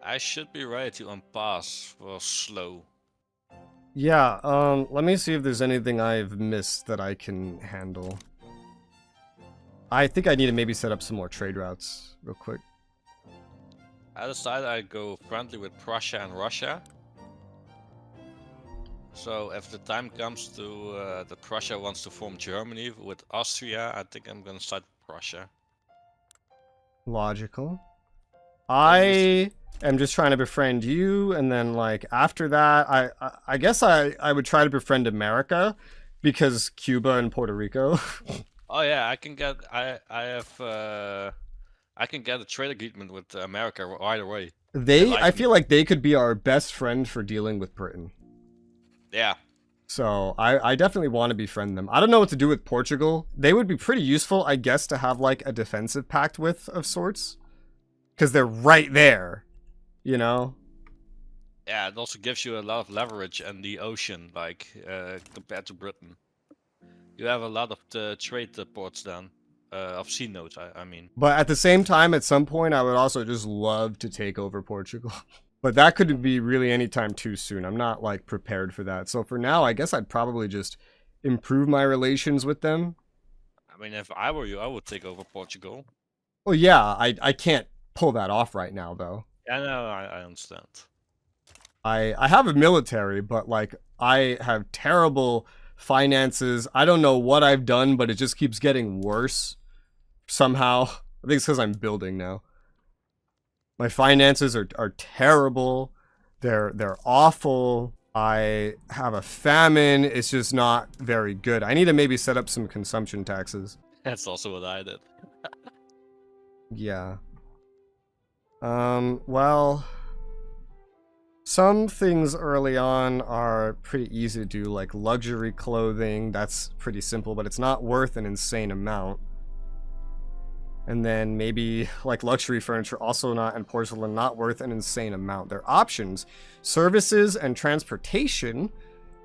I should be ready to unpass for slow. Yeah, let me see if there's anything I've missed that I can handle. I think I need to maybe set up some more trade routes real quick. I decided I'd go friendly with Prussia and Russia. So if the time comes to that Prussia wants to form Germany with Austria, I think I'm gonna side with Prussia. Logical. I am just trying to befriend you, and then like after that, I guess I would try to befriend America, because Cuba and Puerto Rico. Oh yeah, I can get I can get a trade agreement with America right away. I feel like they could be our best friend for dealing with Britain. Yeah. So I definitely want to befriend them. I don't know what to do with Portugal. They would be pretty useful, I guess, to have like a defensive pact with of sorts. Because they're right there, you know? Yeah, it also gives you a lot of leverage in the ocean, like compared to Britain. You have a lot of the trade ports then, of sea notes, I mean. But at the same time, at some point, I would also just love to take over Portugal. But that couldn't be really anytime too soon. I'm not like prepared for that. So for now, I guess I'd probably just improve my relations with them. I mean, if I were you, I would take over Portugal. Well, yeah, I can't pull that off right now, though. Yeah, no, I understand. I have a military, but like I have terrible finances. I don't know what I've done, but it just keeps getting worse somehow. I think it's because I'm building now. My finances are terrible. They're awful. I have a famine. It's just not very good. I need to maybe set up some consumption taxes. That's also what I did. Yeah. Well, some things early on are pretty easy to do, like luxury clothing. That's pretty simple, but it's not worth an insane amount. And then maybe like luxury furniture, also not, and porcelain, not worth an insane amount. Their options, services and transportation,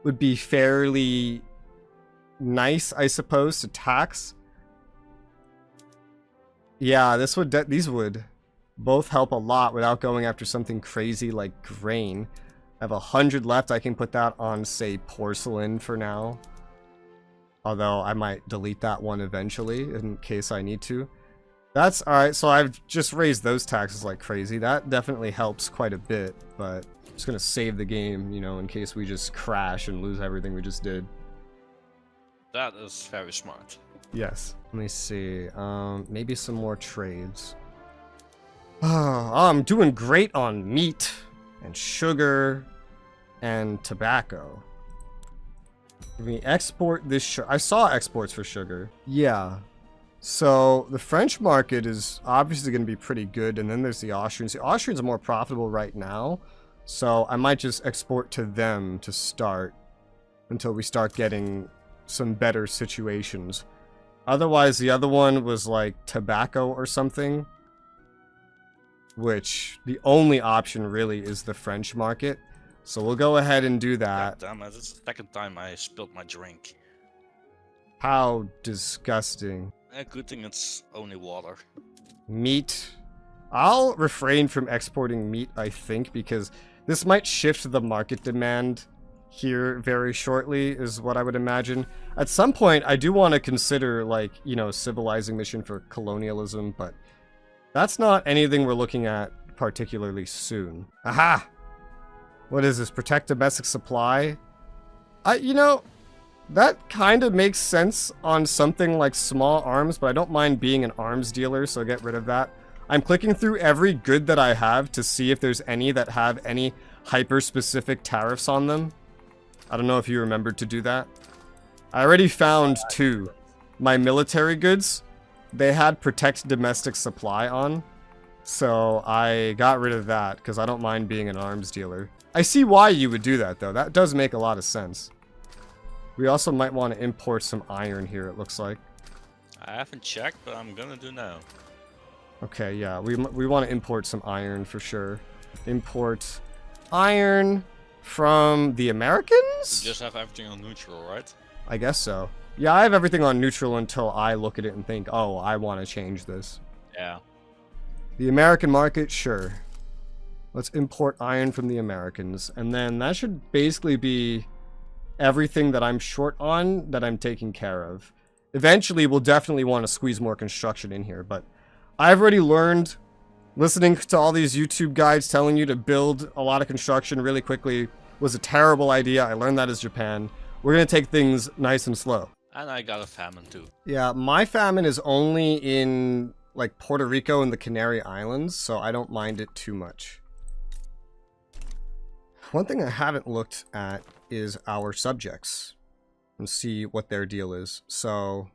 would be fairly nice, I suppose, to tax. Yeah, these would both help a lot without going after something crazy like grain. I have 100 left. I can put that on, say, porcelain for now. Although I might delete that one eventually in case I need to. That's alright, so I've just raised those taxes like crazy. That definitely helps quite a bit, but I'm just gonna save the game, you know, in case we just crash and lose everything we just did. That is very smart. Yes. Let me see. Maybe some more trades. Oh, I'm doing great on meat and sugar and tobacco. Can we export this sugar? I saw exports for sugar. Yeah. So the French market is obviously going to be pretty good, and then there's the Austrians. The Austrians are more profitable right now, so I might just export to them to start until we start getting some better situations. Otherwise, the other one was like tobacco or something, which the only option really is the French market. So we'll go ahead and do that. Damn it, it's the second time I spilled my drink. How disgusting. Good thing it's only water. Meat. I'll refrain from exporting meat, I think, because this might shift the market demand here very shortly, is what I would imagine. At some point, I do want to consider, like, you know, civilizing mission for colonialism, but that's not anything we're looking at particularly soon. Aha! What is this? Protect domestic supply? You know, that kind of makes sense on something like small arms, but I don't mind being an arms dealer, so get rid of that. I'm clicking through every good that I have to see if there's any that have any hyper-specific tariffs on them. I don't know if you remembered to do that. I already found 2. My military goods, they had protect domestic supply on, so I got rid of that because I don't mind being an arms dealer. I see why you would do that, though. That does make a lot of sense. We also might want to import some iron here, it looks like. I haven't checked, but I'm gonna do now. Okay, yeah, we want to import some iron for sure. Import iron from the Americans? You just have everything on neutral, right? I guess so. Yeah, I have everything on neutral until I look at it and think, oh, I want to change this. Yeah. The American market, sure. Let's import iron from the Americans. And then that should basically be everything that I'm short on that I'm taking care of. Eventually, we'll definitely want to squeeze more construction in here, but I've already learned, listening to all these YouTube guides telling you to build a lot of construction really quickly was a terrible idea. I learned that as Japan. We're going to take things nice and slow. And I got a famine too. Yeah, my famine is only in like Puerto Rico and the Canary Islands, so I don't mind it too much. One thing I haven't looked at is our subjects and see what their deal is. So,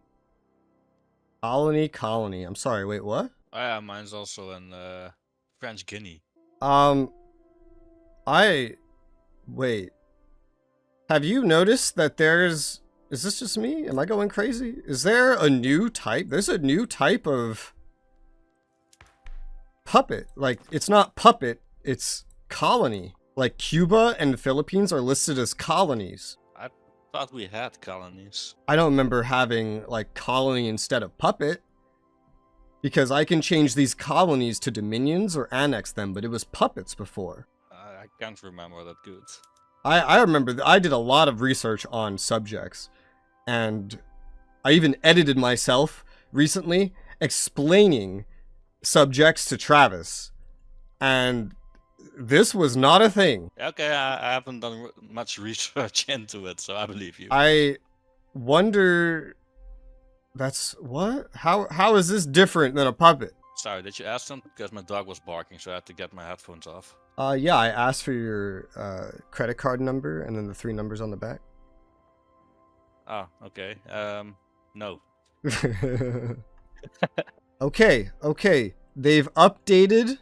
colony. I'm sorry, wait, what? Oh yeah, mine's also in French Guinea. Wait. Have you noticed that there's... Is this just me? Am I going crazy? Is there a new type? There's a new type of puppet. Like, it's not puppet, it's colony. Like, Cuba and the Philippines are listed as colonies. I thought we had colonies. I don't remember having, like, colony instead of puppet. Because I can change these colonies to dominions or annex them, but it was puppets before. I can't remember that good. I remember I did a lot of research on subjects, and I even edited myself recently explaining subjects to Travis, and this was not a thing. Okay, I haven't done much research into it, so I believe you. I wonder... That's... What? How is this different than a puppet? Sorry, did you ask them? Because my dog was barking, so I had to get my headphones off. Yeah, I asked for your credit card number and then the 3 numbers on the back. Oh, okay. No. Okay. They've updated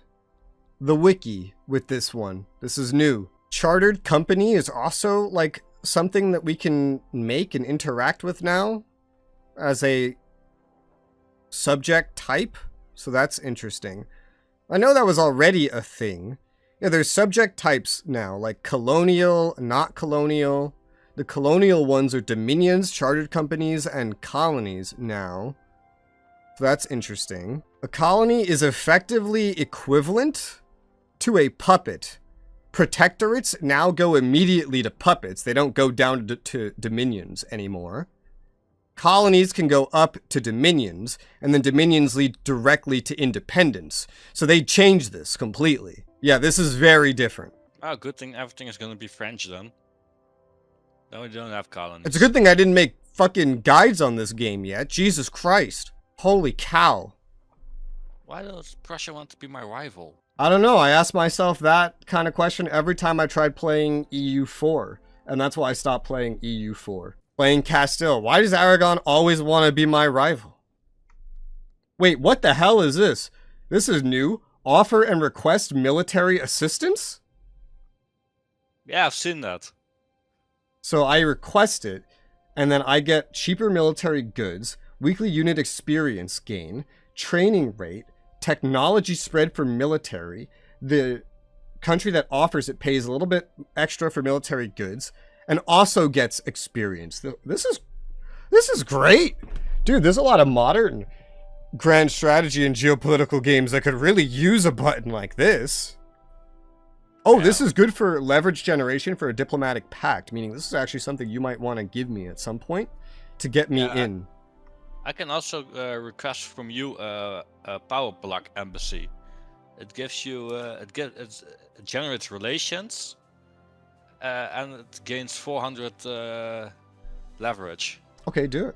the wiki with this one. This is new. Chartered company is also like something that we can make and interact with now as a subject type. So that's interesting. I know that was already a thing. Yeah, there's subject types now, like colonial, not colonial. The colonial ones are dominions, chartered companies, and colonies now. So that's interesting. A colony is effectively equivalent to a puppet. Protectorates now go immediately to puppets. They don't go down to dominions anymore. Colonies can go up to dominions, and then dominions lead directly to independence. So they changed this completely. Yeah, this is very different. Oh, good thing everything is gonna be French then. No, we don't have colonies. It's a good thing I didn't make fucking guides on this game yet. Jesus Christ. Holy cow. Why does Prussia want to be my rival? I don't know. I asked myself that kind of question every time I tried playing EU4. And that's why I stopped playing EU4. Playing Castile. Why does Aragon always want to be my rival? Wait, what the hell is this? This is new. Offer and request military assistance? Yeah, I've seen that. So I request it, and then I get cheaper military goods, weekly unit experience gain, training rate, technology spread for military. The country that offers it pays a little bit extra for military goods, and also gets experience. This is great. Dude, there's a lot of modern grand strategy and geopolitical games that could really use a button like this. Oh, yeah. This is good for leverage generation for a diplomatic pact, meaning this is actually something you might want to give me at some point to get me in. I can also request from you a power block embassy. It gives you it generates relations and it gains 400 leverage. Okay, do it.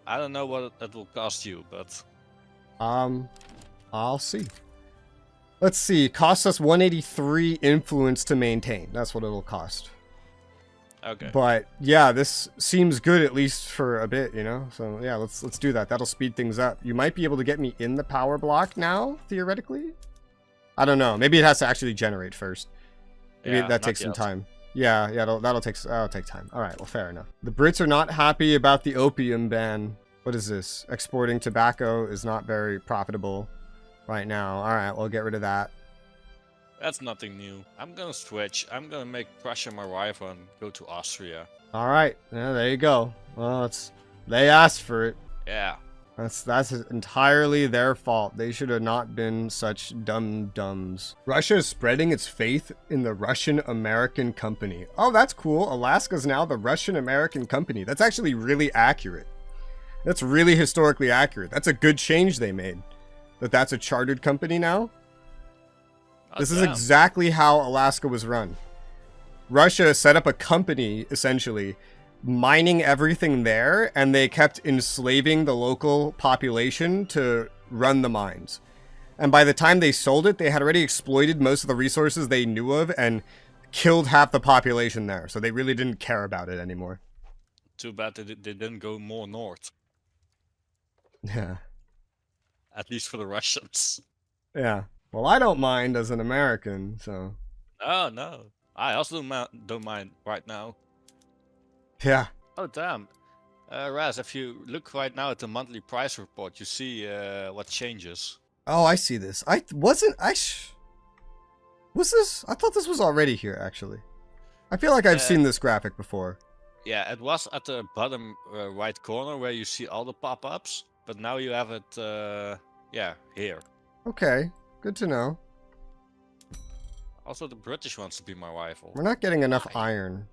I don't know what it will cost you, but I'll see. Let's see. Costs us 183 influence to maintain. That's what it'll cost. Okay. But yeah, this seems good at least for a bit, you know. So yeah, let's do that. That'll speed things up. You might be able to get me in the power block now, theoretically. I don't know. Maybe it has to actually generate first. Maybe that takes some time. Yeah, that'll take time. All right, well, fair enough. The Brits are not happy about the opium ban. What is this? Exporting tobacco is not very profitable right now. All right, we'll get rid of that. That's nothing new. I'm gonna switch. I'm gonna make Prussia my rival and go to Austria. All right, yeah, there you go. Well, they asked for it. Yeah. That's entirely their fault. They should have not been such dum-dums. Russia is spreading its faith in the Russian-American company. Oh, that's cool. Alaska's now the Russian-American company. That's actually really accurate. That's really historically accurate. That's a good change they made. That's a chartered company now. Oh, This is damn. exactly how Alaska was run. Russia set up a company, essentially, mining everything there, and they kept enslaving the local population to run the mines. And by the time they sold it, they had already exploited most of the resources they knew of and killed half the population there. So they really didn't care about it anymore. Too bad they didn't go more north. Yeah. At least for the Russians. Yeah. Well, I don't mind as an American, so... Oh, no. I also don't mind right now. Yeah. Oh, damn. Raz, if you look right now at the monthly price report, you see what changes. Oh, I see this. Was this? I thought this was already here, actually. I feel like I've seen this graphic before. Yeah, it was at the bottom right corner where you see all the pop-ups, but now you have it, yeah, here. Okay, good to know. Also, the British wants to be my rival. We're not getting enough iron.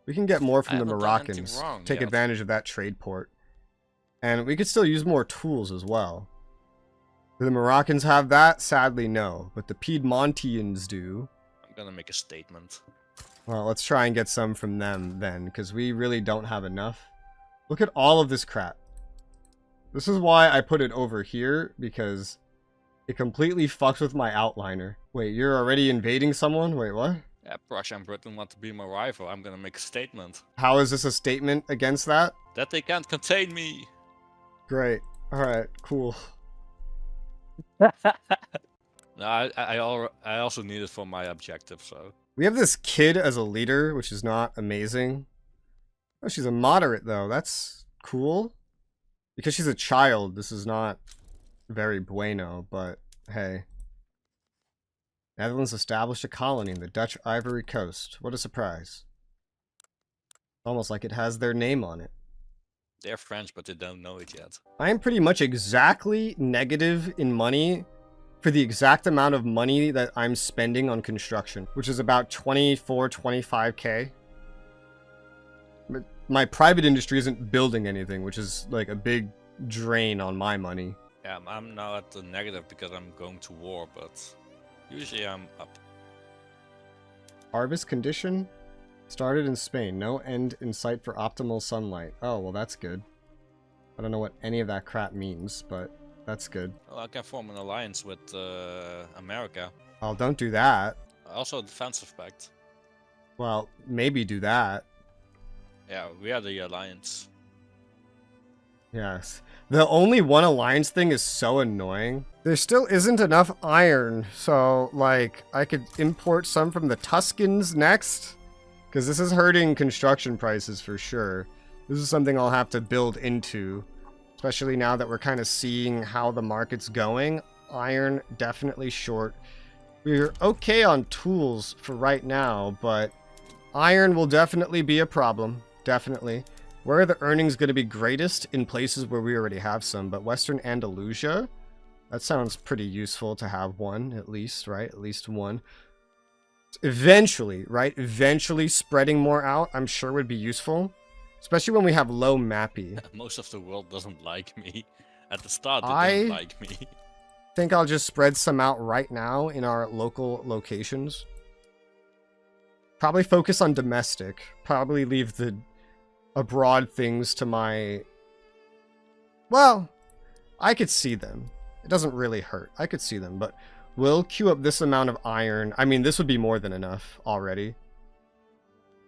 We can get more from the haven't done anything Moroccans. wrong Take yet. advantage of that trade port. And we could still use more tools as well. Do the Moroccans have that? Sadly, no. But the Piedmontians do. I'm gonna make a statement. Well, let's try and get some from them then, because we really don't have enough. Look at all of this crap. This is why I put it over here, because it completely fucks with my outliner. Wait, you're already invading someone? Wait, what? Yeah, Prussia and Britain want to be my rival. I'm gonna make a statement. How is this a statement against that? That they can't contain me! Great. Alright, cool. No, I also need it for my objective, so... We have this kid as a leader, which is not amazing. Oh, she's a moderate, though. That's cool. Because she's a child, this is not very bueno, but hey. Netherlands established a colony in the Dutch Ivory Coast. What a surprise. Almost like it has their name on it. They're French, but they don't know it yet. I am pretty much exactly negative in money for the exact amount of money that I'm spending on construction, which is about 25k. But my private industry isn't building anything, which is like a big drain on my money. Yeah, I'm now at the negative because I'm going to war, but usually I'm up. Harvest condition started in Spain. No end in sight for optimal sunlight. Oh, well, that's good. I don't know what any of that crap means, but that's good. Well, I can form an alliance with America. Oh, don't do that. Also a defensive pact. Well, maybe do that. Yeah, we are the alliance. Yes. The only one alliance thing is so annoying. There still isn't enough iron, so, like, I could import some from the Tuscans next. Because this is hurting construction prices for sure. This is something I'll have to build into. Especially now that we're kind of seeing how the market's going. Iron, definitely short. We're okay on tools for right now, but iron will definitely be a problem. Definitely. Where are the earnings going to be greatest? In places where we already have some, but Western Andalusia? That sounds pretty useful to have one, at least, right? At least one. Eventually, right? Eventually spreading more out, I'm sure would be useful. Especially when we have low mappy. Most of the world doesn't like me. At the start, they didn't like me. Think I'll just spread some out right now in our local locations. Probably focus on domestic. Probably leave the abroad things to my... Well, I could see them. It doesn't really hurt. I could see them, but we'll queue up this amount of iron. I mean, this would be more than enough already.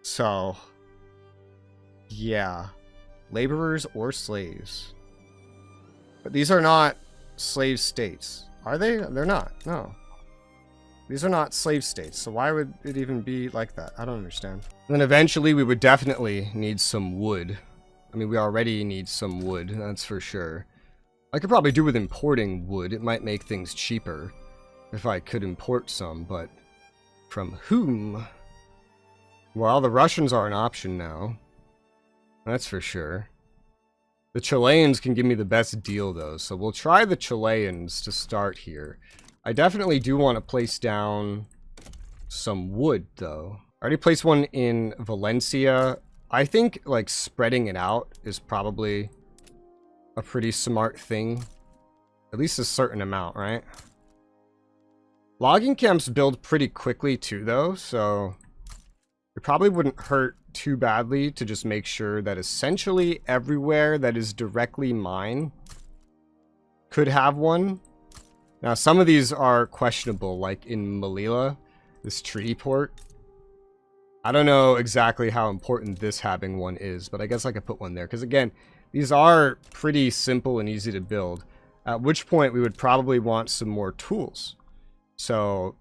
So, yeah. Laborers or slaves. But these are not slave states. Are they? They're not. No. These are not slave states, so why would it even be like that? I don't understand. And then eventually we would definitely need some wood. I mean, we already need some wood, that's for sure. I could probably do with importing wood. It might make things cheaper if I could import some, but from whom? Well, the Russians are an option now. That's for sure. The Chileans can give me the best deal, though, so we'll try the Chileans to start here. I definitely do want to place down some wood, though. I already placed one in Valencia. I think, like, spreading it out is probably a pretty smart thing. At least a certain amount, right? Logging camps build pretty quickly, too, though, so it probably wouldn't hurt too badly to just make sure that essentially everywhere that is directly mine could have one. Now, some of these are questionable, like in Melilla, this treaty port. I don't know exactly how important this having one is, but I guess I could put one there. Because again, these are pretty simple and easy to build. At which point we would probably want some more tools. So,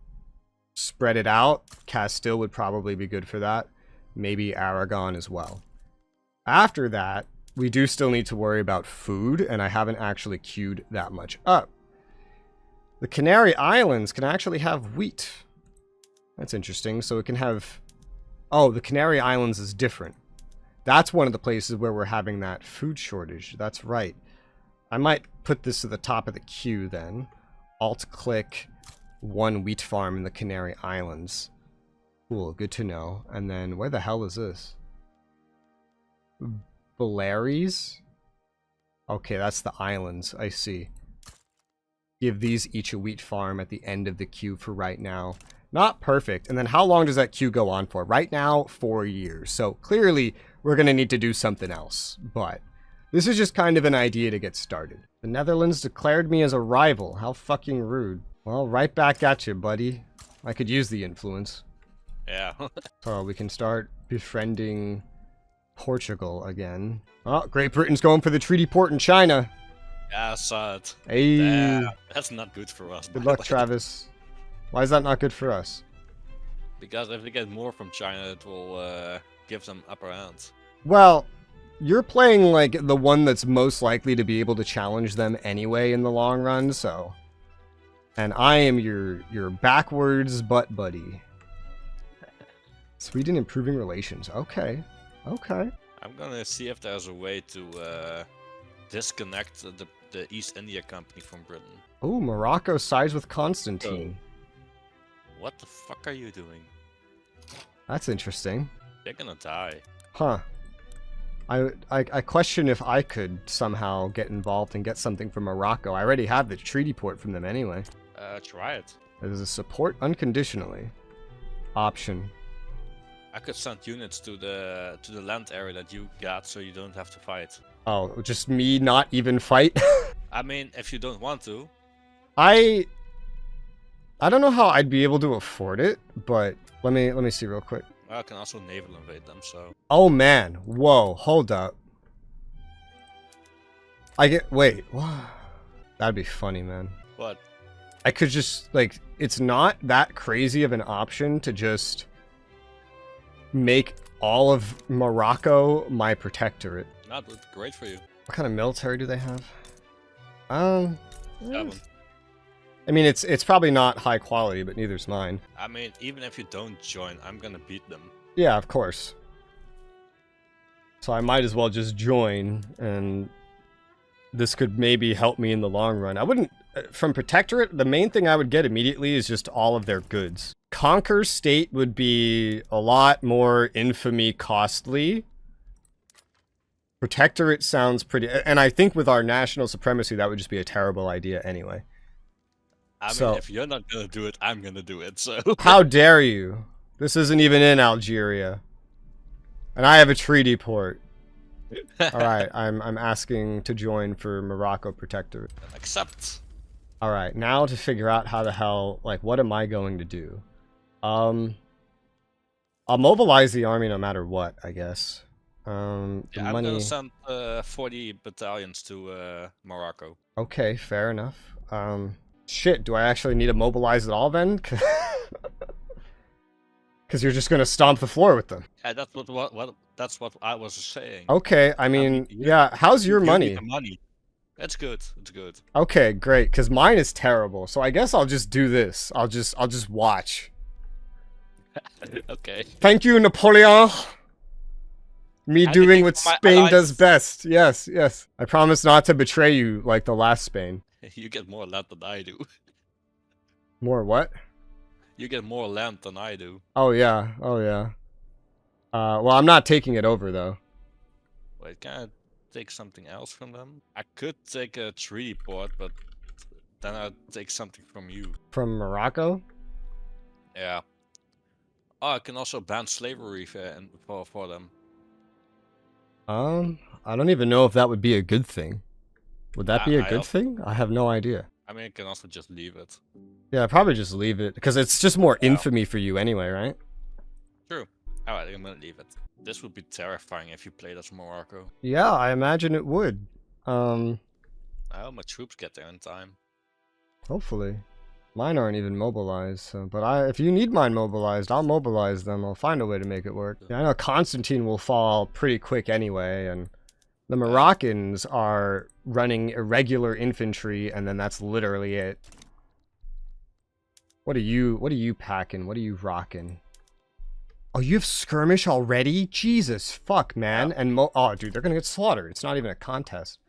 spread it out. Castile would probably be good for that. Maybe Aragon as well. After that, we do still need to worry about food, and I haven't actually queued that much up. The Canary Islands can actually have wheat. That's interesting. So it can have... Oh, the Canary Islands is different. That's one of the places where we're having that food shortage. That's right. I might put this at the top of the queue then. Alt-click one wheat farm in the Canary Islands. Cool, good to know. And then, where the hell is this? Baleares? Okay, that's the islands. I see. Give these each a wheat farm at the end of the queue for right now. Not perfect. And then how long does that queue go on for? Right now, 4 years. So clearly, we're going to need to do something else. But this is just kind of an idea to get started. The Netherlands declared me as a rival. How fucking rude. Well, right back at you, buddy. I could use the influence. Yeah. So we can start befriending Portugal again. Oh, Great Britain's going for the treaty port in China. Yeah, I saw it. Hey. Damn, that's not good for us. Good luck, Travis. Why is that not good for us? Because if they get more from China, it will give them upper hand. Well, you're playing like the one that's most likely to be able to challenge them anyway in the long run, so. And I am your backwards butt buddy. Sweden improving relations. Okay. Okay. I'm gonna see if there's a way to disconnect the East India Company from Britain. Oh, Morocco sides with Constantine. What the fuck are you doing? That's interesting. They're gonna die. Huh. I question if I could somehow get involved and get something from Morocco. I already have the treaty port from them anyway. Try it. There's a support unconditionally. Option. I could send units to the land area that you got, so you don't have to fight. Oh, just me not even fight? I mean, if you don't want to. I don't know how I'd be able to afford it, but let me see real quick. Well, I can also naval invade them, so. Oh man, whoa, hold up. Wait, that'd be funny, man. What? I could just, like, it's not that crazy of an option to just make all of Morocco my protectorate. Not great for you. What kind of military do they have? 7. I mean, it's probably not high quality, but neither's mine. I mean, even if you don't join, I'm gonna beat them. Yeah, of course. So I might as well just join, and this could maybe help me in the long run. I wouldn't... From Protectorate, the main thing I would get immediately is just all of their goods. Conquer State would be a lot more infamy costly. Protectorate sounds pretty... And I think with our national supremacy, that would just be a terrible idea anyway. I mean, if you're not gonna do it, I'm gonna do it, so... How dare you? This isn't even in Algeria. And I have a treaty port. Alright, I'm asking to join for Morocco Protectorate. Accept. Alright, now to figure out how the hell, like, what am I going to do? I'll mobilize the army no matter what, I guess. Yeah, I'm gonna send 40 battalions to Morocco. Okay, fair enough. Shit, do I actually need to mobilize it all then? Because you're just gonna stomp the floor with them. Yeah, that's what I was saying. Okay, I mean, yeah, how's your money? Money. It's good. It's good. Okay, great, because mine is terrible. So I guess I'll just do this. I'll just watch. Okay. Thank you, Napoleon. Me Anything doing what for my Spain does allies. best. Yes, yes. I promise not to betray you like the last Spain. You get more land than I do. More what? You get more land than I do. Oh yeah, oh yeah. Well, I'm not taking it over though. Wait, can I take something else from them? I could take a treaty port, but then I'd take something from you. From Morocco? Yeah. Oh, I can also ban slavery for them. I don't even know if that would be a good thing. Would that be a I good don't- thing? I have no idea. I mean, I can also just leave it. Yeah, probably just leave it because it's just more Yeah. infamy for you anyway, right? True. Alright, I'm gonna leave it. This would be terrifying if you played as Morocco. Yeah, I imagine it would. I hope my troops get there in time. Hopefully. Mine aren't even mobilized, so, but if you need mine mobilized, I'll mobilize them. I'll find a way to make it work. Yeah, I know Constantine will fall pretty quick anyway, and the Moroccans are running irregular infantry, and then that's literally it. What are you packing? What are you rocking? Oh, you have skirmish already? Jesus, fuck, man. Yeah. And oh, dude, they're gonna get slaughtered. It's not even a contest.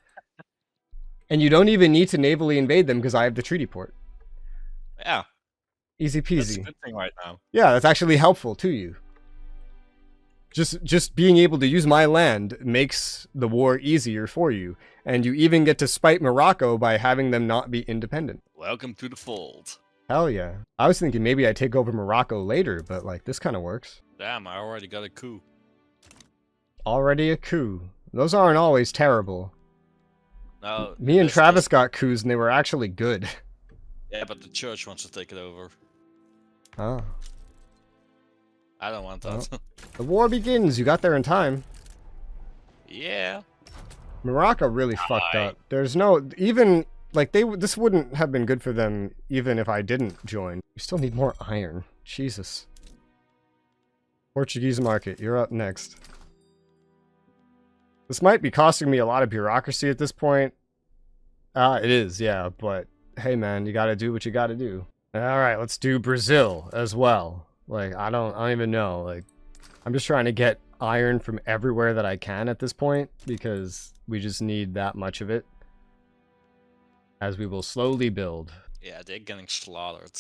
And you don't even need to navally invade them because I have the treaty port. Yeah, Easy that's a peasy. good thing right now. Yeah, that's actually helpful to you. Just being able to use my land makes the war easier for you. And you even get to spite Morocco by having them not be independent. Welcome to the fold. Hell yeah. I was thinking maybe I'd take over Morocco later, but like this kind of works. Damn, I already got a coup. Already a coup. Those aren't always terrible. No, Me and this- Travis got coups and they were actually good. Yeah, but the church wants to take it over. Oh. I don't want that. The war begins. You got there in time. Yeah. Morocco really fucked Aye. up. There's no even like this wouldn't have been good for them even if I didn't join. We still need more iron. Jesus. Portuguese market, you're up next. This might be costing me a lot of bureaucracy at this point. It is, yeah, but hey man, you gotta do what you gotta do. Alright, let's do Brazil as well. Like, I don't even know. Like, I'm just trying to get iron from everywhere that I can at this point because we just need that much of it. As we will slowly build. Yeah, they're getting slaughtered.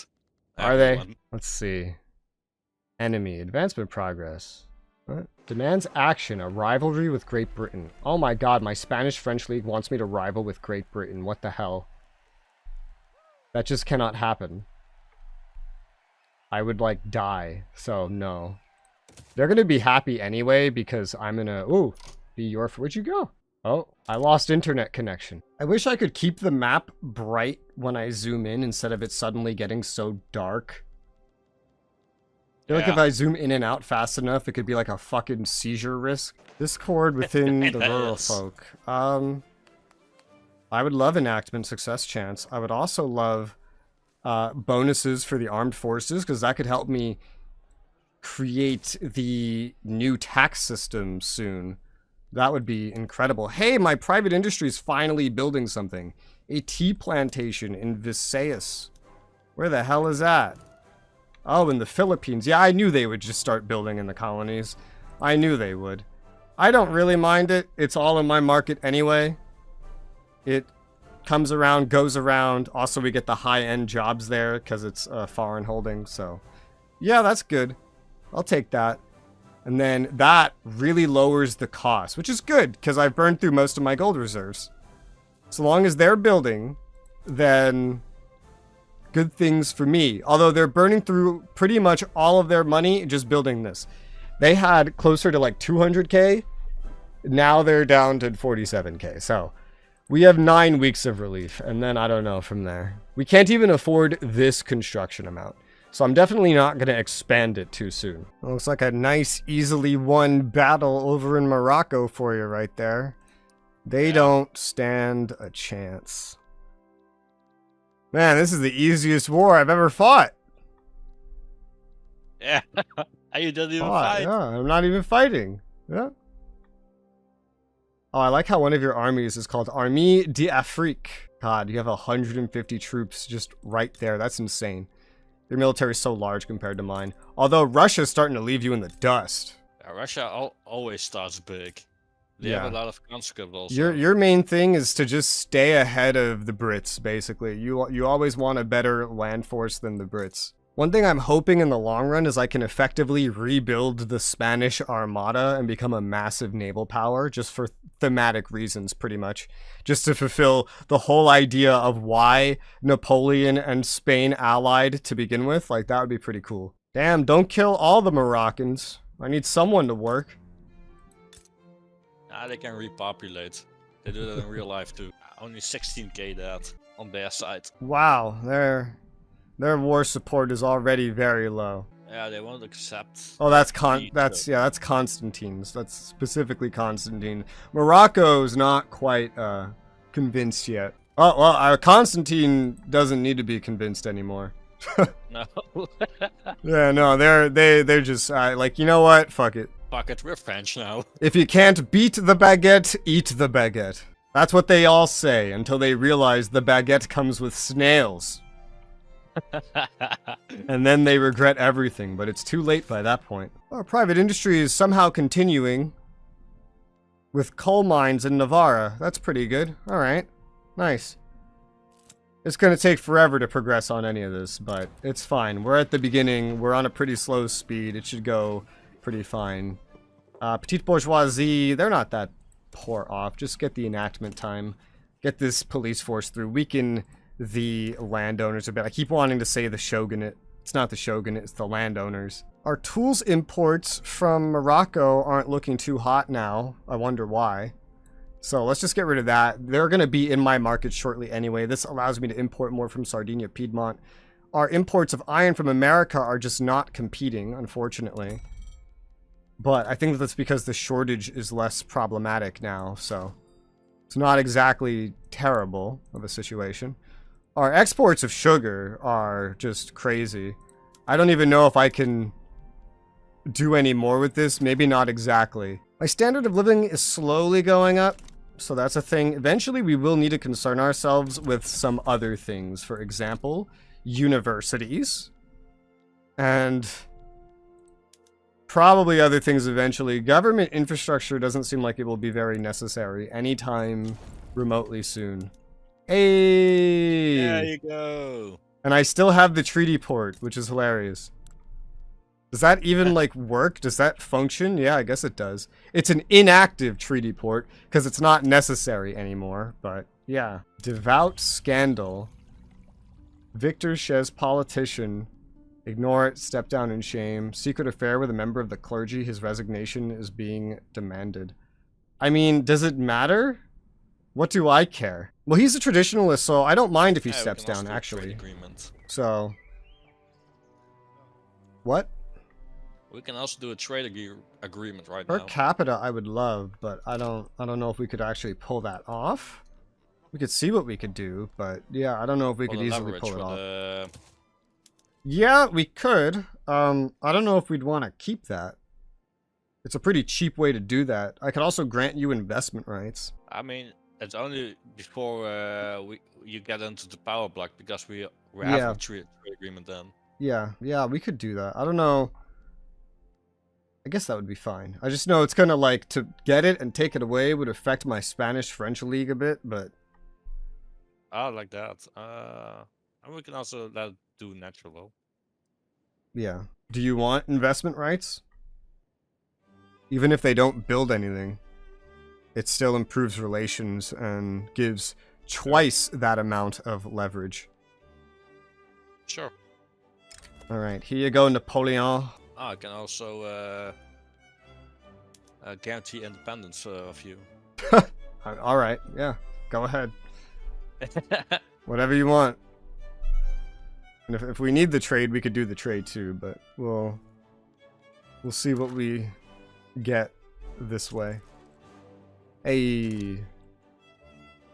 Are they? Everyone. Let's see. Enemy. Advancement progress. What? Demands action. A rivalry with Great Britain. Oh my god, my Spanish-French League wants me to rival with Great Britain. What the hell? That just cannot happen. I would, like, die. So, no. They're gonna be happy anyway because I'm gonna... Ooh, be your... Where'd you go? Oh, I lost internet connection. I wish I could keep the map bright when I zoom in instead of it suddenly getting so dark. I feel like if Yeah. I zoom in and out fast enough, it could be like a fucking seizure risk. Discord within the rural Yes. folk. I would love enactment success chance. I would also love bonuses for the armed forces because that could help me create the new tax system soon. That would be incredible. Hey, my private industry is finally building something. A tea plantation in Visayas. Where the hell is that? Oh, in the Philippines. Yeah, I knew they would just start building in the colonies. I knew they would. I don't really mind it. It's all in my market anyway. It comes around, goes around. Also, we get the high-end jobs there because it's a foreign holding. So, yeah, that's good. I'll take that. And then that really lowers the cost, which is good because I've burned through most of my gold reserves. So long as they're building, then good things for me. Although they're burning through pretty much all of their money just building this. They had closer to like 200k. Now they're down to 47k. So we have 9 weeks of relief. And then I don't know from there. We can't even afford this construction amount. So I'm definitely not going to expand it too soon. Looks like a nice, easily won battle over in Morocco for you right there. They don't stand a chance. Man, this is the easiest war I've ever fought. Yeah. You didn't even fight. Yeah, I'm not even fighting. Yeah. Oh, I like how one of your armies is called Armée d'Afrique. God, you have 150 troops just right there. That's insane. Your military is so large compared to mine. Although Russia's starting to leave you in the dust. Russia always starts big. They Yeah. have a lot of conscripts also. Your main thing is to just stay ahead of the Brits, basically. You always want a better land force than the Brits. One thing I'm hoping in the long run is I can effectively rebuild the Spanish Armada and become a massive naval power, just for thematic reasons, pretty much. Just to fulfill the whole idea of why Napoleon and Spain allied to begin with. Like, that would be pretty cool. Damn, don't kill all the Moroccans. I need someone to work. They can repopulate. They do that in real life too. Only 16k dead on their side. Wow, their war support is already very low. Yeah, they won't accept. Oh, that's Constantine's. That's specifically Constantine. Morocco's not quite convinced yet. Oh well, Constantine doesn't need to be convinced anymore. No. Yeah, no, they're just like, you know what? Fuck it. Fuck it, we're French now. If you can't beat the baguette, eat the baguette. That's what they all say until they realize the baguette comes with snails. And then they regret everything, but it's too late by that point. Our private industry is somehow continuing with coal mines in Navarra. That's pretty good. Alright. Nice. It's gonna take forever to progress on any of this, but it's fine. We're at the beginning. We're on a pretty slow speed. It should go pretty fine. Petite bourgeoisie, they're not that poor off. Just get the enactment time. Get this police force through. Weaken the landowners a bit. I keep wanting to say the shogunate. It's not the shogunate, it's the landowners. Our tools imports from Morocco aren't looking too hot now. I wonder why. So let's just get rid of that. They're going to be in my market shortly anyway. This allows me to import more from Sardinia, Piedmont. Our imports of iron from America are just not competing, unfortunately. But I think that's because the shortage is less problematic now, so it's not exactly terrible of a situation. Our exports of sugar are just crazy. I don't even know if I can do any more with this. Maybe not exactly. My standard of living is slowly going up, so that's a thing. Eventually, we will need to concern ourselves with some other things. For example, universities. And probably other things eventually. Government infrastructure doesn't seem like it will be very necessary anytime remotely soon. Hey! There you go. And I still have the treaty port, which is hilarious. Does that even, like, work? Does that function? Yeah, I guess it does. It's an inactive treaty port, because it's not necessary anymore, but yeah. Devout scandal. Victor Shez, politician. Ignore it, step down in shame. Secret affair with a member of the clergy. His resignation is being demanded. I mean, does it matter? What do I care? Well, he's a traditionalist, so I don't mind if he steps down, actually. So... What? We can also do a trade agreement right Per now. capita, I would love, but I don't know if we could actually pull that off. We could see what we could do, but yeah, I don't know if we could easily pull it off. Yeah, we could. I don't know if we'd want to keep that. It's a pretty cheap way to do that. I could also grant you investment rights. I mean, it's only before you get into the power block, because we have a trade agreement then. Yeah, we could do that. I don't know. I guess that would be fine. I just know it's gonna, like, to get it and take it away would affect my Spanish-French league a bit, but... I like that. And we can also let it do natural. Yeah. Do you want investment rights? Even if they don't build anything, it still improves relations and gives twice that amount of leverage. Sure. Alright, here you go, Napoleon. I can also guarantee independence of you. Alright, yeah, go ahead. Whatever you want. And if we need the trade, we could do the trade too, but we'll see what we get this way. Hey.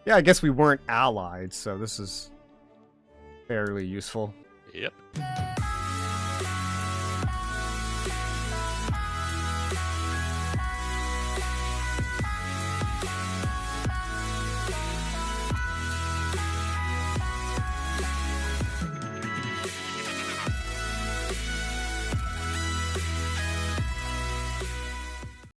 Yeah, I guess we weren't allied, so this is fairly useful. Yep.